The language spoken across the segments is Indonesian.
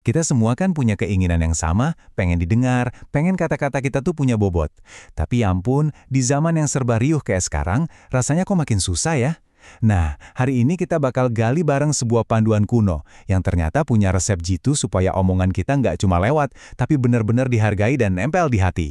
Kita semua kan punya keinginan yang sama, pengen didengar, pengen kata-kata kita tuh punya bobot. Tapi ya ampun, di zaman yang serba riuh kayak sekarang, rasanya kok makin susah ya? Nah, hari ini kita bakal gali bareng sebuah panduan kuno yang ternyata punya resep jitu supaya omongan kita nggak cuma lewat, tapi benar-benar dihargai dan nempel di hati.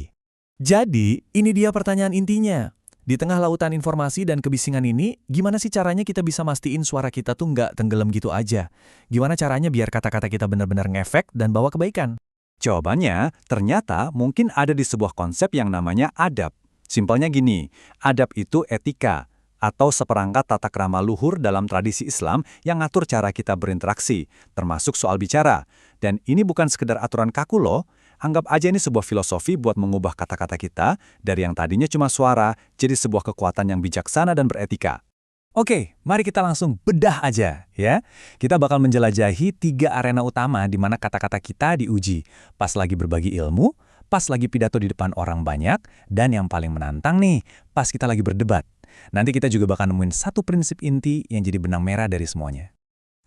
Jadi, ini dia pertanyaan intinya. Di tengah lautan informasi dan kebisingan ini, gimana sih caranya kita bisa mastiin suara kita tuh nggak tenggelam gitu aja? Gimana caranya biar kata-kata kita benar-benar ngefek dan bawa kebaikan? Jawabannya, ternyata mungkin ada di sebuah konsep yang namanya adab. Simpelnya gini, adab itu etika, atau seperangkat tata krama luhur dalam tradisi Islam yang ngatur cara kita berinteraksi, termasuk soal bicara. Dan ini bukan sekedar aturan kaku loh, anggap aja ini sebuah filosofi buat mengubah kata-kata kita dari yang tadinya cuma suara, jadi sebuah kekuatan yang bijaksana dan beretika. Oke, mari kita langsung bedah aja, ya. Kita bakal menjelajahi 3 arena utama di mana kata-kata kita diuji. Pas lagi berbagi ilmu, pas lagi pidato di depan orang banyak, dan yang paling menantang nih, pas kita lagi berdebat. Nanti kita juga bakal nemuin satu prinsip inti yang jadi benang merah dari semuanya.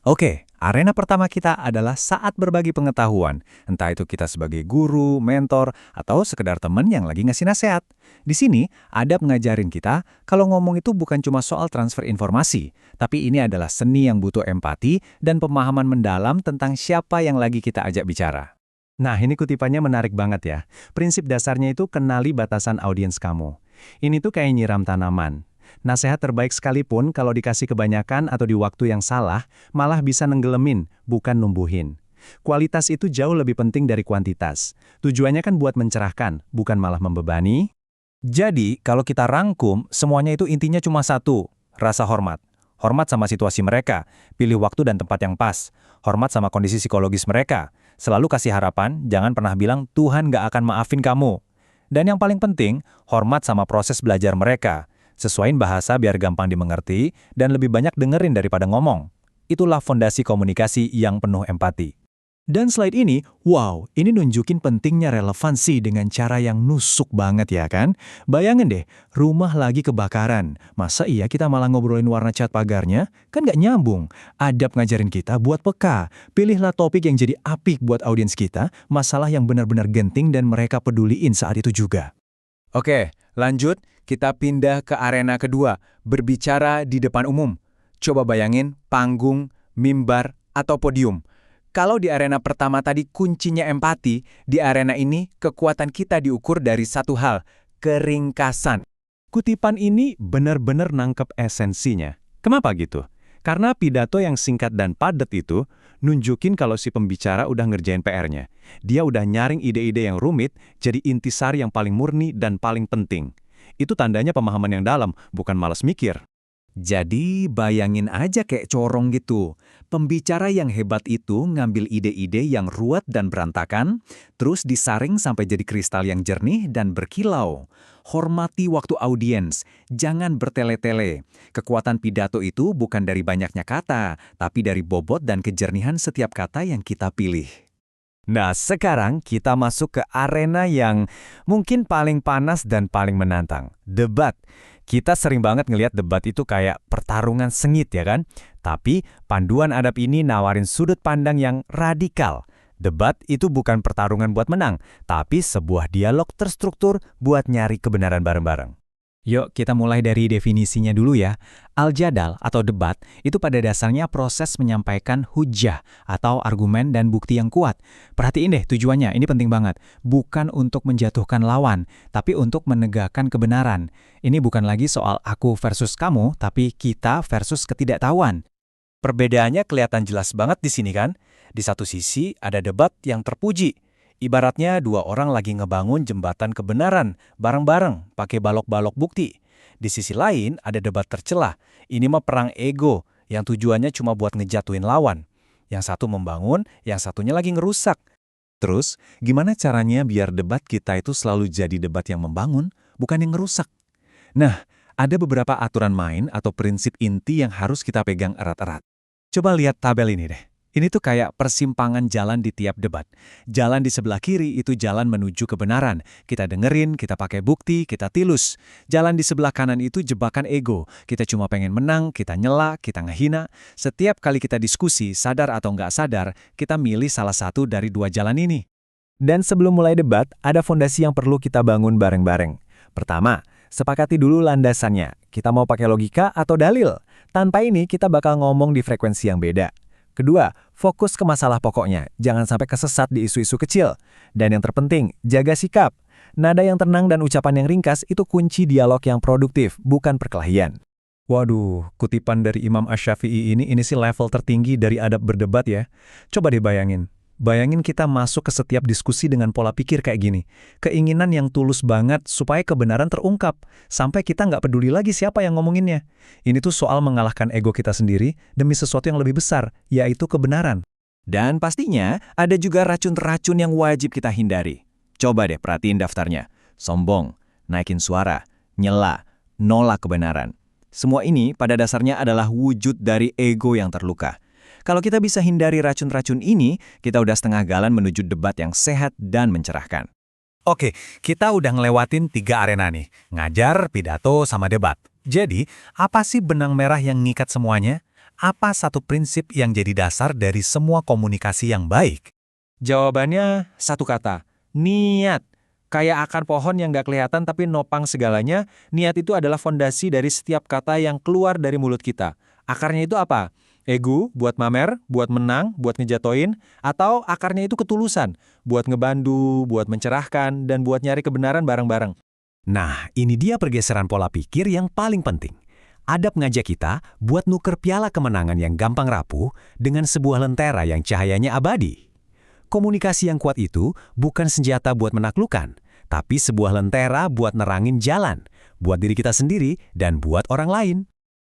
Oke, arena pertama kita adalah saat berbagi pengetahuan. Entah itu kita sebagai guru, mentor, atau sekedar teman yang lagi ngasih nasihat. Di sini, adab ngajarin kita kalau ngomong itu bukan cuma soal transfer informasi, tapi ini adalah seni yang butuh empati dan pemahaman mendalam tentang siapa yang lagi kita ajak bicara. Nah, ini kutipannya menarik banget ya. Prinsip dasarnya itu kenali batasan audiens kamu. Ini tuh kayak nyiram tanaman. Nasihat terbaik sekalipun kalau dikasih kebanyakan atau di waktu yang salah, malah bisa nenggelemin, bukan numbuhin. Kualitas itu jauh lebih penting dari kuantitas. Tujuannya kan buat mencerahkan, bukan malah membebani. Jadi, kalau kita rangkum, semuanya itu intinya cuma satu, rasa hormat. Hormat sama situasi mereka, pilih waktu dan tempat yang pas. Hormat sama kondisi psikologis mereka. Selalu kasih harapan, jangan pernah bilang Tuhan nggak akan maafin kamu. Dan yang paling penting, hormat sama proses belajar mereka. Sesuaiin bahasa biar gampang dimengerti dan lebih banyak dengerin daripada ngomong. Itulah fondasi komunikasi yang penuh empati. Dan slide ini, wow, ini nunjukin pentingnya relevansi dengan cara yang nusuk banget ya kan? Bayangin deh, rumah lagi kebakaran. Masa iya kita malah ngobrolin warna cat pagarnya? Kan nggak nyambung. Adab ngajarin kita buat peka. Pilihlah topik yang jadi apik buat audiens kita, masalah yang benar-benar genting dan mereka peduliin saat itu juga. Oke, lanjut. Kita pindah ke arena kedua, berbicara di depan umum. Coba bayangin panggung, mimbar, atau podium. Kalau di arena pertama tadi kuncinya empati, di arena ini kekuatan kita diukur dari satu hal, keringkasan. Kutipan ini benar-benar nangkep esensinya. Kenapa gitu? Karena pidato yang singkat dan padat itu nunjukin kalau si pembicara udah ngerjain PR-nya. Dia udah nyaring ide-ide yang rumit, jadi intisari yang paling murni dan paling penting. Itu tandanya pemahaman yang dalam, bukan malas mikir. Jadi bayangin aja kayak corong gitu. Pembicara yang hebat itu ngambil ide-ide yang ruwet dan berantakan, terus disaring sampai jadi kristal yang jernih dan berkilau. Hormati waktu audiens, jangan bertele-tele. Kekuatan pidato itu bukan dari banyaknya kata, tapi dari bobot dan kejernihan setiap kata yang kita pilih. Nah, sekarang kita masuk ke arena yang mungkin paling panas dan paling menantang, debat. Kita sering banget ngelihat debat itu kayak pertarungan sengit ya kan? Tapi panduan adab ini nawarin sudut pandang yang radikal. Debat itu bukan pertarungan buat menang, tapi sebuah dialog terstruktur buat nyari kebenaran bareng-bareng. Yuk kita mulai dari definisinya dulu ya. Al-jadal atau debat itu pada dasarnya proses menyampaikan hujah atau argumen dan bukti yang kuat. Perhatiin deh tujuannya, ini penting banget. Bukan untuk menjatuhkan lawan, tapi untuk menegakkan kebenaran. Ini bukan lagi soal aku versus kamu, tapi kita versus ketidaktahuan. Perbedaannya kelihatan jelas banget di sini kan? Di satu sisi ada debat yang terpuji. Ibaratnya 2 orang lagi ngebangun jembatan kebenaran, bareng-bareng, pakai balok-balok bukti. Di sisi lain, ada debat tercelah. Ini mah perang ego, yang tujuannya cuma buat ngejatuhin lawan. Yang satu membangun, yang satunya lagi ngerusak. Terus, gimana caranya biar debat kita itu selalu jadi debat yang membangun, bukan yang ngerusak? Nah, ada beberapa aturan main atau prinsip inti yang harus kita pegang erat-erat. Coba lihat tabel ini deh. Ini tuh kayak persimpangan jalan di tiap debat. Jalan di sebelah kiri itu jalan menuju kebenaran. Kita dengerin, kita pakai bukti, kita tilus. Jalan di sebelah kanan itu jebakan ego. Kita cuma pengen menang, kita nyela, kita ngehina. Setiap kali kita diskusi, sadar atau nggak sadar, kita milih salah satu dari dua jalan ini. Dan sebelum mulai debat, ada fondasi yang perlu kita bangun bareng-bareng. Pertama, sepakati dulu landasannya. Kita mau pakai logika atau dalil. Tanpa ini, kita bakal ngomong di frekuensi yang beda. Kedua, fokus ke masalah pokoknya. Jangan sampai kesesat di isu-isu kecil. Dan yang terpenting, jaga sikap. Nada yang tenang dan ucapan yang ringkas itu kunci dialog yang produktif, bukan perkelahian. Waduh, kutipan dari Imam Asy-Syafi'i ini sih level tertinggi dari adab berdebat ya. Coba deh bayangin. Bayangin kita masuk ke setiap diskusi dengan pola pikir kayak gini. Keinginan yang tulus banget supaya kebenaran terungkap. Sampai kita nggak peduli lagi siapa yang ngomonginnya. Ini tuh soal mengalahkan ego kita sendiri demi sesuatu yang lebih besar, yaitu kebenaran. Dan pastinya ada juga racun-racun yang wajib kita hindari. Coba deh perhatiin daftarnya. Sombong, naikin suara, nyela, nolak kebenaran. Semua ini pada dasarnya adalah wujud dari ego yang terluka. Kalau kita bisa hindari racun-racun ini, kita udah setengah jalan menuju debat yang sehat dan mencerahkan. Oke, kita udah ngelewatin 3 arena nih. Ngajar, pidato, sama debat. Jadi, apa sih benang merah yang ngikat semuanya? Apa satu prinsip yang jadi dasar dari semua komunikasi yang baik? Jawabannya satu kata, niat. Kayak akar pohon yang nggak kelihatan tapi nopang segalanya, niat itu adalah fondasi dari setiap kata yang keluar dari mulut kita. Akarnya itu apa? Ego, buat mamer, buat menang, buat ngejatoin, atau akarnya itu ketulusan, buat ngebandu, buat mencerahkan, dan buat nyari kebenaran bareng-bareng. Nah, ini dia pergeseran pola pikir yang paling penting. Adab ngajak kita buat nuker piala kemenangan yang gampang rapuh dengan sebuah lentera yang cahayanya abadi. Komunikasi yang kuat itu bukan senjata buat menaklukkan, tapi sebuah lentera buat nerangin jalan, buat diri kita sendiri dan buat orang lain.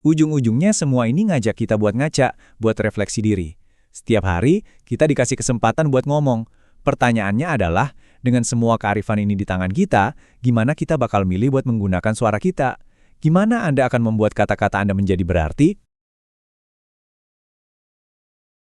Ujung-ujungnya semua ini ngajak kita buat ngaca, buat refleksi diri. Setiap hari, kita dikasih kesempatan buat ngomong. Pertanyaannya adalah, dengan semua kearifan ini di tangan kita, gimana kita bakal milih buat menggunakan suara kita? Gimana Anda akan membuat kata-kata Anda menjadi berarti?